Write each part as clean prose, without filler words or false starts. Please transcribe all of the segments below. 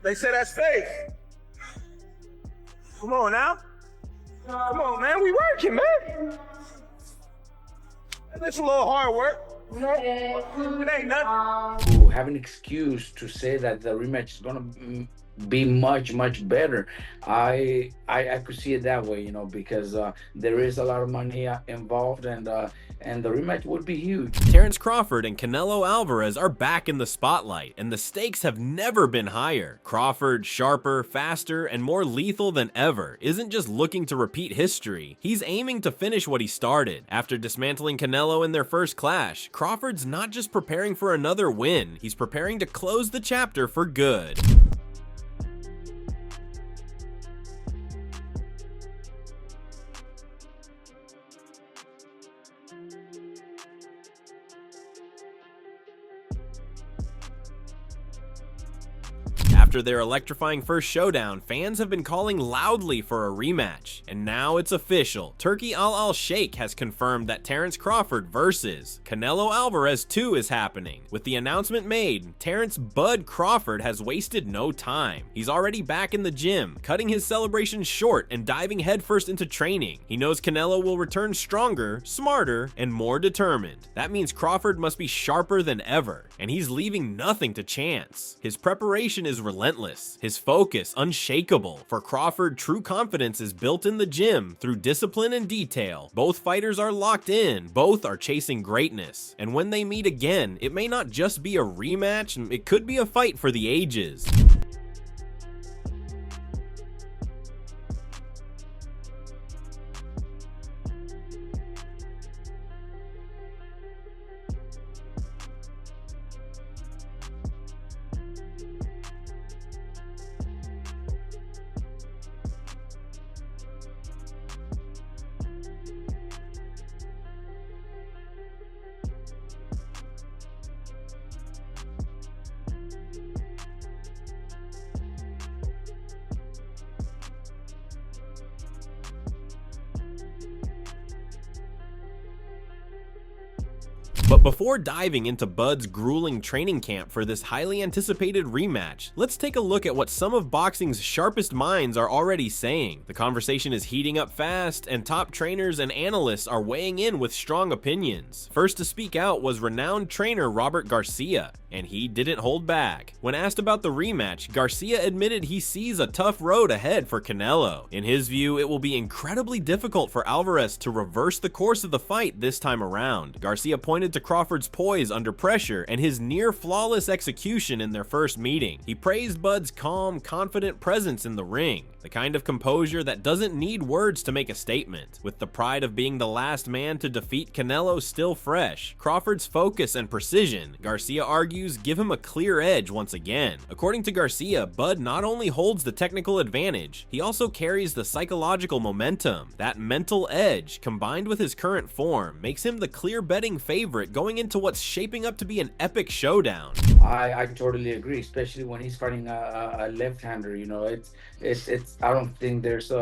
They say that's fake. Come on now. Come on, man. We working, man. It's a little hard work. It ain't nothing. To have an excuse to say that the rematch is gonna be much better, I could see it that way, because there is a lot of money involved, and the rematch would be huge. Terence Crawford and Canelo Alvarez are back in the spotlight, and the stakes have never been higher. Crawford, sharper, faster, and more lethal than ever, isn't just looking to repeat history. He's aiming to finish what he started. After dismantling Canelo in their first clash, Crawford's not just preparing for another win, he's preparing to close the chapter for good. After their electrifying first showdown, fans have been calling loudly for a rematch. And now it's official. Turki Al Sheikh has confirmed that Terence Crawford versus Canelo Alvarez 2 is happening. With the announcement made, Terence "Bud" Crawford has wasted no time. He's already back in the gym, cutting his celebration short and diving headfirst into training. He knows Canelo will return stronger, smarter, and more determined. That means Crawford must be sharper than ever, and he's leaving nothing to chance. His preparation is relentless, his focus unshakable. For Crawford, true confidence is built in the gym through discipline and detail. Both fighters are locked in, both are chasing greatness. And when they meet again, it may not just be a rematch, it could be a fight for the ages. But before diving into Bud's grueling training camp for this highly anticipated rematch, let's take a look at what some of boxing's sharpest minds are already saying. The conversation is heating up fast, and top trainers and analysts are weighing in with strong opinions. First to speak out was renowned trainer Robert Garcia, and he didn't hold back. When asked about the rematch, Garcia admitted he sees a tough road ahead for Canelo. In his view, it will be incredibly difficult for Alvarez to reverse the course of the fight this time around. Garcia pointed to Crawford's poise under pressure and his near-flawless execution in their first meeting. He praised Bud's calm, confident presence in the ring, the kind of composure that doesn't need words to make a statement. With the pride of being the last man to defeat Canelo still fresh, Crawford's focus and precision, Garcia argues, give him a clear edge once again. According to Garcia, Bud not only holds the technical advantage, he also carries the psychological momentum. That mental edge, combined with his current form, makes him the clear betting favorite going into what's shaping up to be an epic showdown. I totally agree, especially when he's fighting a left-hander. It's I don't think there's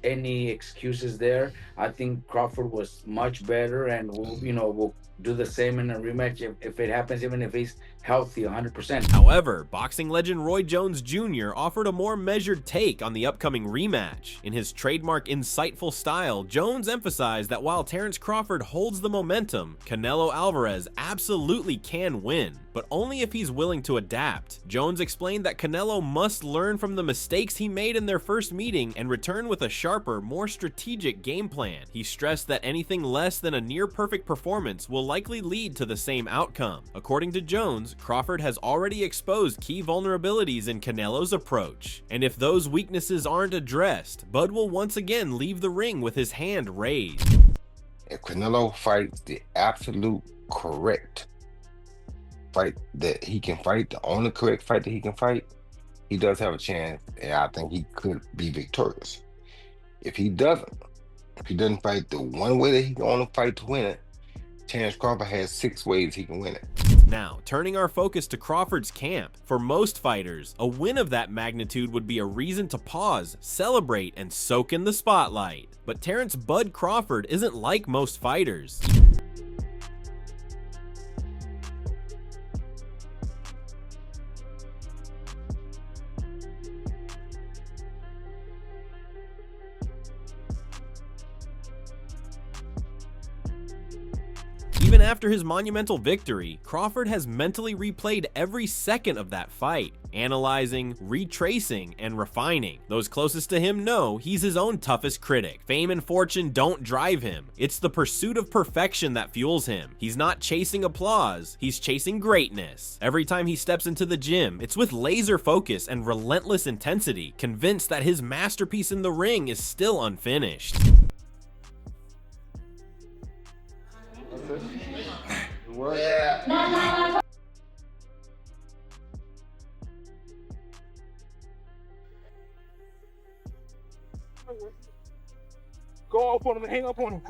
any excuses there. I think Crawford was much better, and will do the same in a rematch if it happens, even if he's healthy 100%. However, boxing legend Roy Jones Jr. offered a more measured take on the upcoming rematch. In his trademark insightful style, Jones emphasized that while Terence Crawford holds the momentum, Canelo Alvarez absolutely can win, but only if he's willing to adapt. Jones explained that Canelo must learn from the mistakes he made in their first meeting and return with a sharper, more strategic game plan. He stressed that anything less than a near-perfect performance will likely lead to the same outcome. According to Jones, Crawford has already exposed key vulnerabilities in Canelo's approach, and if those weaknesses aren't addressed, Bud will once again leave the ring with his hand raised. If Canelo fights the absolute correct fight that he can fight, the only correct fight that he can fight, he does have a chance, and I think he could be victorious. If he doesn't fight the one way that he can only fight to win it, Terence Crawford has 6 ways he can win it. Now, turning our focus to Crawford's camp, for most fighters, a win of that magnitude would be a reason to pause, celebrate, and soak in the spotlight. But Terence "Bud" Crawford isn't like most fighters. after his monumental victory, Crawford has mentally replayed every second of that fight, analyzing, retracing, and refining. Those closest to him know he's his own toughest critic. Fame and fortune don't drive him. It's the pursuit of perfection that fuels him. He's not chasing applause, he's chasing greatness. Every time he steps into the gym, it's with laser focus and relentless intensity, convinced that his masterpiece in the ring is still unfinished. Go up on him and hang up on him.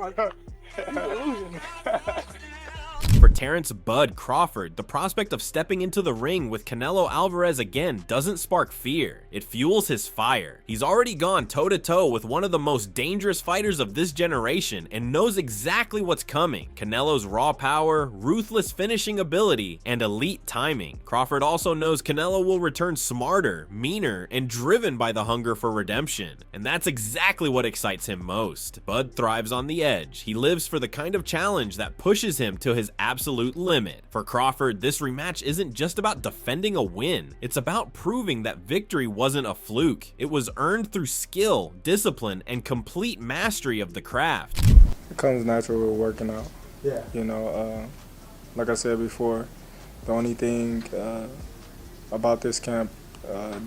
You're losing. For Terrence "Bud" Crawford, the prospect of stepping into the ring with Canelo Alvarez again doesn't spark fear, it fuels his fire. He's already gone toe-to-toe with one of the most dangerous fighters of this generation and knows exactly what's coming. Canelo's raw power, ruthless finishing ability, and elite timing. Crawford also knows Canelo will return smarter, meaner, and driven by the hunger for redemption. And that's exactly what excites him most. Bud thrives on the edge. He lives for the kind of challenge that pushes him to his absolute limit. For Crawford, this rematch isn't just about defending a win. It's about proving that victory wasn't a fluke. It was earned through skill, discipline, and complete mastery of the craft. It comes natural with working out. Yeah. You know, like I said before, the only thing about this camp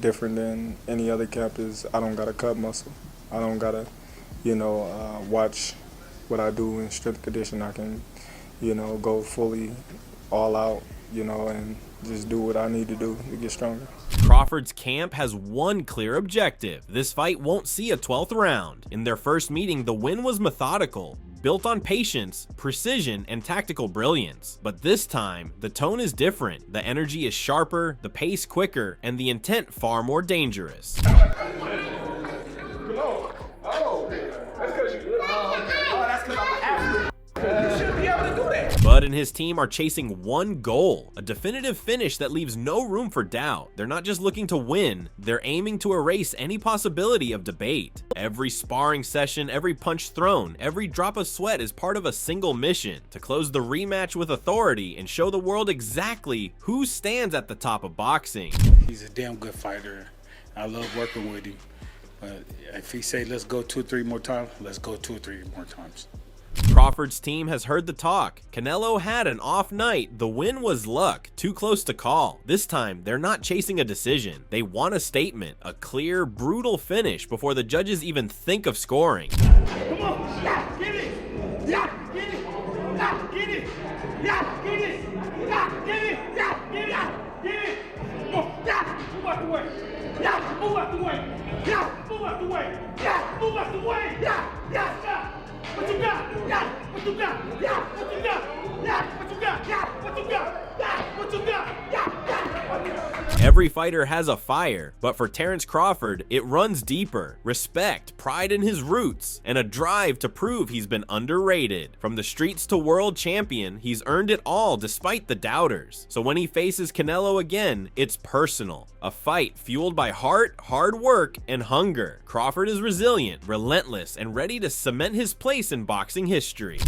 different than any other camp is I don't gotta cut muscle. I don't gotta, watch what I do in strength condition. I can, go fully all out, and just do what I need to do to get stronger. Crawford's camp has one clear objective. This fight won't see a 12th round. In their first meeting, the win was methodical, built on patience, precision, and tactical brilliance. But this time, the tone is different. The energy is sharper, the pace quicker, and the intent far more dangerous. Bud and his team are chasing one goal, a definitive finish that leaves no room for doubt. They're not just looking to win, they're aiming to erase any possibility of debate. Every sparring session, every punch thrown, every drop of sweat is part of a single mission: to close the rematch with authority and show the world exactly who stands at the top of boxing. He's a damn good fighter. I love working with him. But if he say let's go 2 or 3 more times, let's go 2 or 3 more times. Crawford's team has heard the talk. Canelo had an off night. The win was luck, too close to call. This time, they're not chasing a decision. They want a statement, a clear, brutal finish before the judges even think of scoring. Come on, yeah, get it, yeah, get it, yeah, get it, yeah, get it, yeah, get it, yeah, get it, get it. Come on, yeah, move out the way, yeah, move out the way, yeah, move out the way, yeah, move out the way, yeah, yeah. What you got? Yeah, what you got? Yeah, what you got? Yeah, what you got? Yeah, what you got? Yeah, what you got? Yeah. Every fighter has a fire, but for Terrence Crawford, it runs deeper. Respect, pride in his roots, and a drive to prove he's been underrated. From the streets to world champion, he's earned it all despite the doubters. So when he faces Canelo again, it's personal. A fight fueled by heart, hard work, and hunger. Crawford is resilient, relentless, and ready to cement his place in boxing history.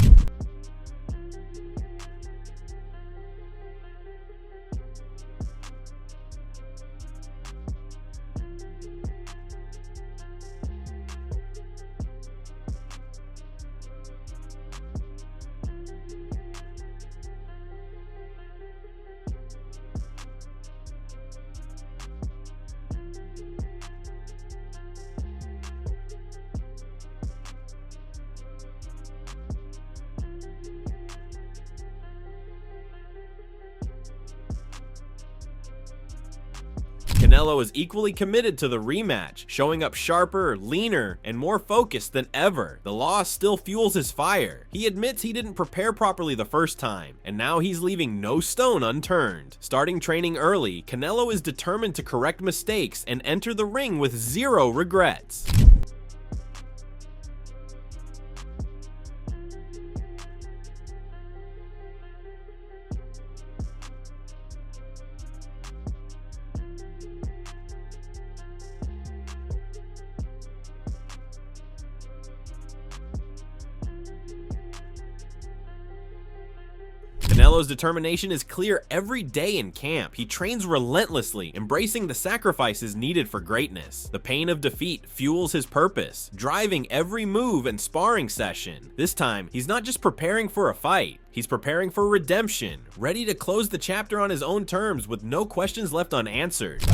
Canelo is equally committed to the rematch, showing up sharper, leaner, and more focused than ever. The loss still fuels his fire. He admits he didn't prepare properly the first time, and now he's leaving no stone unturned. Starting training early, Canelo is determined to correct mistakes and enter the ring with zero regrets. Canelo's determination is clear every day in camp. He trains relentlessly, embracing the sacrifices needed for greatness. The pain of defeat fuels his purpose, driving every move and sparring session. This time, he's not just preparing for a fight, he's preparing for redemption, ready to close the chapter on his own terms with no questions left unanswered.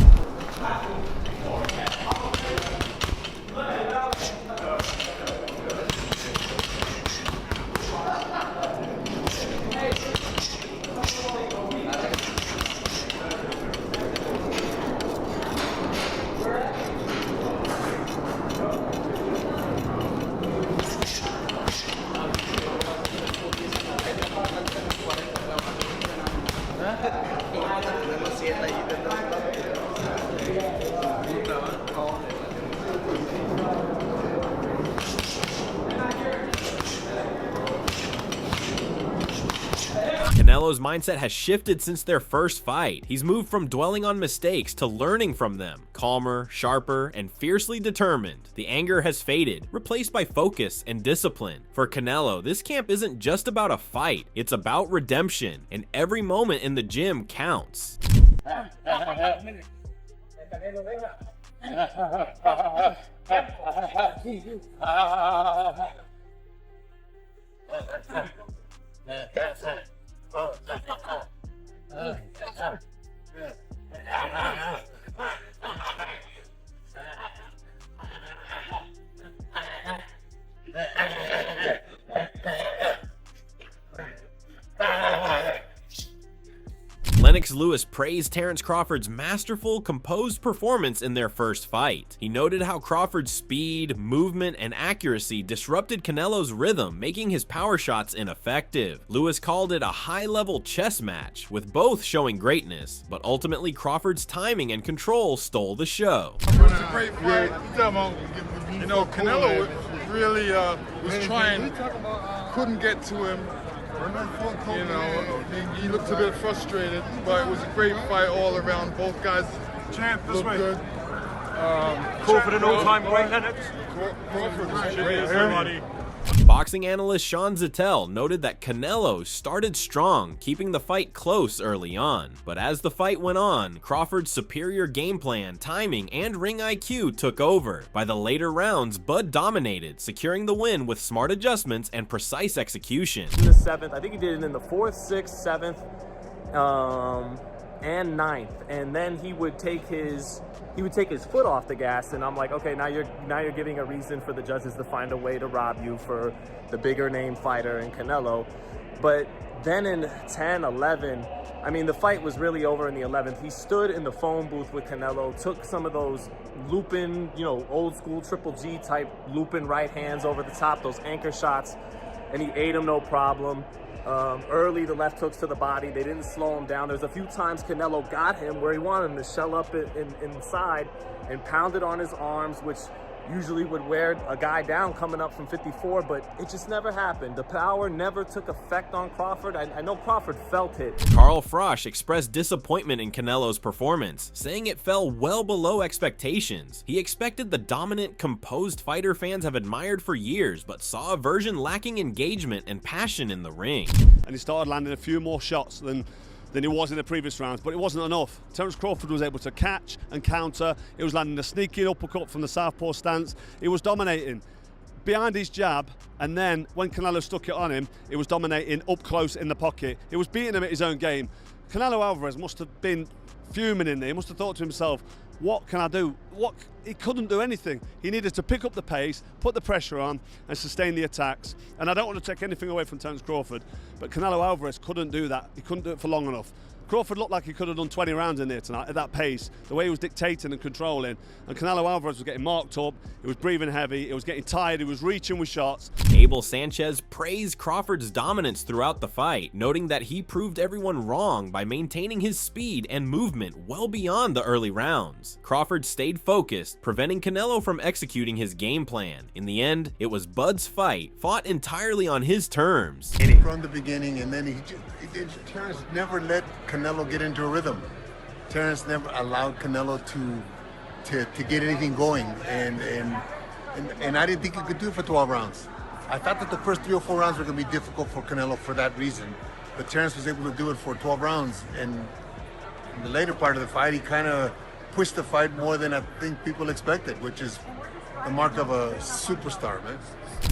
Canelo's mindset has shifted since their first fight. He's moved from dwelling on mistakes to learning from them. Calmer, sharper, and fiercely determined. The anger has faded, replaced by focus and discipline. For Canelo, this camp isn't just about a fight, it's about redemption, and every moment in the gym counts. Lennox Lewis praised Terence Crawford's masterful, composed performance in their first fight. He noted how Crawford's speed, movement, and accuracy disrupted Canelo's rhythm, making his power shots ineffective. Lewis called it a high-level chess match, with both showing greatness, but ultimately Crawford's timing and control stole the show. It was a great fight. You know, Canelo really was trying, couldn't get to him. You know, he looked a bit frustrated, but it was a great fight all around. Both guys looked good. Crawford an all-time great, Lennox. Crawford was great. Boxing analyst Sean Zettel noted that Canelo started strong, keeping the fight close early on. But as the fight went on, Crawford's superior game plan, timing, and ring IQ took over. By the later rounds, Bud dominated, securing the win with smart adjustments and precise execution. In the 7th, I think he did it in the 4th, 6th, 7th, and 9th, and then he would take his foot off the gas, and I'm like, okay, now you're giving a reason for the judges to find a way to rob you for the bigger name fighter in Canelo. But then in 10, 11, I mean, the fight was really over in the 11th. He stood in the phone booth with Canelo, took some of those looping, you know, old school Triple G type looping right hands over the top, those anchor shots, and he ate them no problem. Early, the left hooks to the body, they didn't slow him down. There's a few times Canelo got him where he wanted him to shell up inside and pounded on his arms, which usually would wear a guy down coming up from 54, but it just never happened. The power never took effect on Crawford. I know Crawford felt it. Carl Frosch expressed disappointment in Canelo's performance, saying it fell well below expectations. He expected the dominant, composed fighter fans have admired for years, but saw a version lacking engagement and passion in the ring. And he started landing a few more shots than he was in the previous rounds, but it wasn't enough. Terence Crawford was able to catch and counter. He was landing a sneaky uppercut from the southpaw stance. He was dominating behind his jab, and then when Canelo stuck it on him, he was dominating up close in the pocket. He was beating him at his own game. Canelo Alvarez must have been fuming in there. He must have thought to himself, what can I do? He couldn't do anything. He needed to pick up the pace, put the pressure on, and sustain the attacks. And I don't want to take anything away from Terence Crawford, but Canelo Alvarez couldn't do that. He couldn't do it for long enough. Crawford looked like he could have done 20 rounds in there tonight at that pace, the way he was dictating and controlling. And Canelo Alvarez was getting marked up, he was breathing heavy, he was getting tired, he was reaching with shots. Abel Sanchez praised Crawford's dominance throughout the fight, noting that he proved everyone wrong by maintaining his speed and movement well beyond the early rounds. Crawford stayed focused, preventing Canelo from executing his game plan. In the end, it was Bud's fight, fought entirely on his terms. From the beginning, and then Terence never let Canelo get into a rhythm. Terence never allowed Canelo to get anything going, and I didn't think he could do it for 12 rounds. I thought that the first 3 or 4 rounds were going to be difficult for Canelo for that reason. but Terrence was able to do it for 12 rounds. And in the later part of the fight, he kind of pushed the fight more than I think people expected, which is the mark of a superstar, man.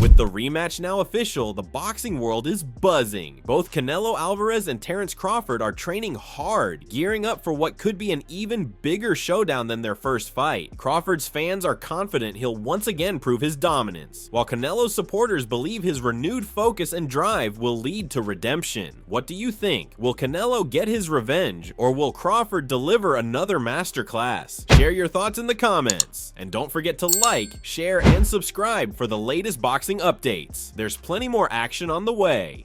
With the rematch now official, the boxing world is buzzing. Both Canelo Alvarez and Terrence Crawford are training hard, gearing up for what could be an even bigger showdown than their first fight. Crawford's fans are confident he'll once again prove his dominance, while Canelo's supporters believe his renewed focus and drive will lead to redemption. What do you think? Will Canelo get his revenge, or will Crawford deliver another masterclass? Share your thoughts in the comments, and don't forget to like, share, and subscribe for the latest boxing updates. There's plenty more action on the way.